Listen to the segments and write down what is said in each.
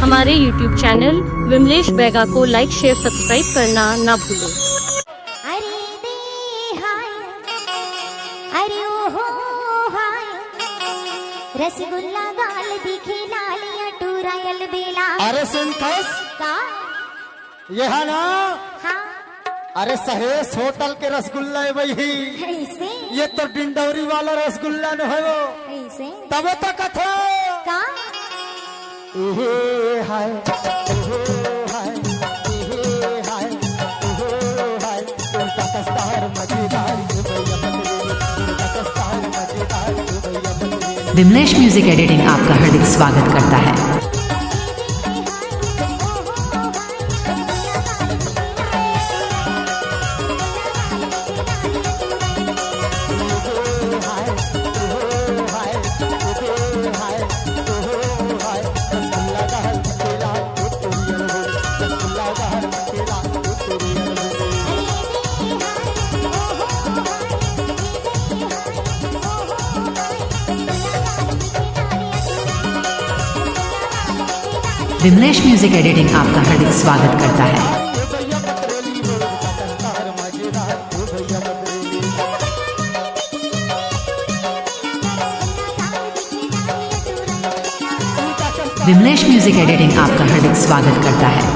हमारे YouTube channel Vimlesh बैगा को लाइक शेयर सब्सक्राइब करना ना भूलें। अरे दे हाय, अरे ओहो हाय, रसगुल्ला गाल दिखे लाल टूरायल बेला। अरे सुन कस का ये है ना, हाँ अरे सहेस होटल के रसगुल्ला है वही। ऐसे ये तो डिंडौरी वाला रसगुल्ला न है वो। ऐसे तब तो कथो का ए हाय हाय हाय हाय उल्टा कस्तार मजेदार उल्टा कस्तार मजेदार। विमलेश म्यूजिक एडिटिंग आपका हार्दिक स्वागत करता है। विमलेश म्यूजिक एडिटिंग आपका हार्दिक स्वागत करता है। विमलेश म्यूजिक एडिटिंग आपका हार्दिक स्वागत करता है।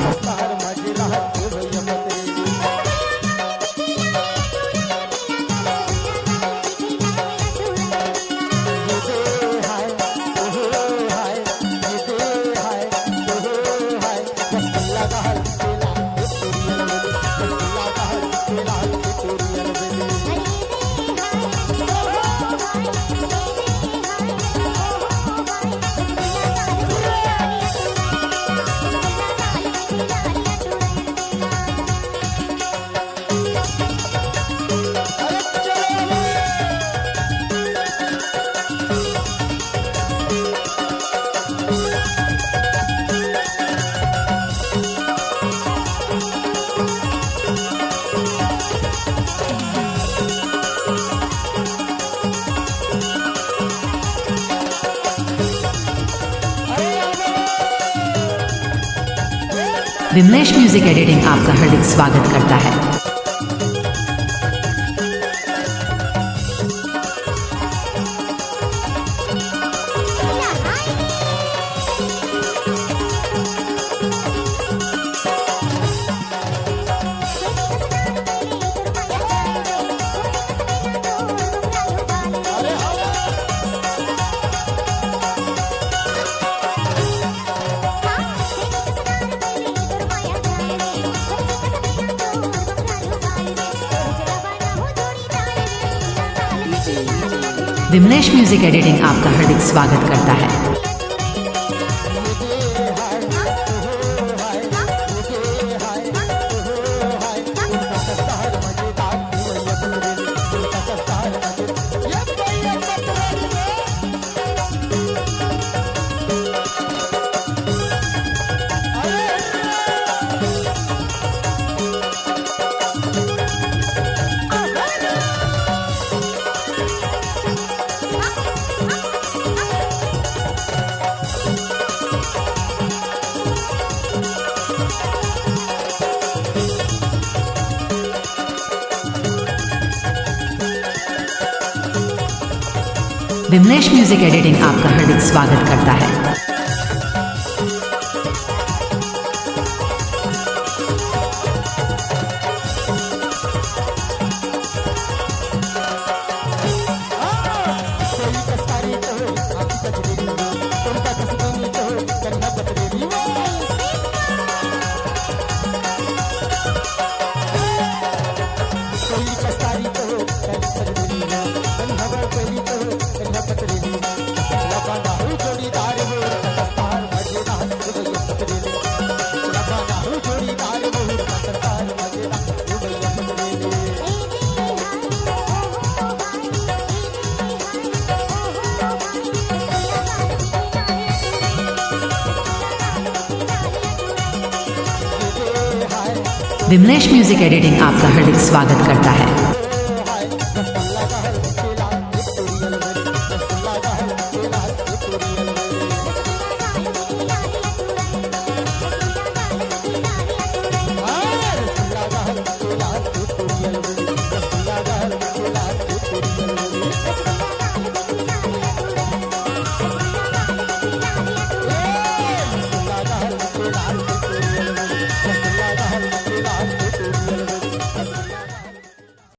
विमलेश म्यूजिक एडिटिंग आपका हार्दिक स्वागत करता है। विमलेश म्यूजिक एडिटिंग आपका हार्दिक स्वागत करता है। विमलेश म्यूजिक एडिटिंग आपका हार्दिक स्वागत करता है। विमलेश म्यूजिक एडिटिंग आपका हार्दिक स्वागत करता है।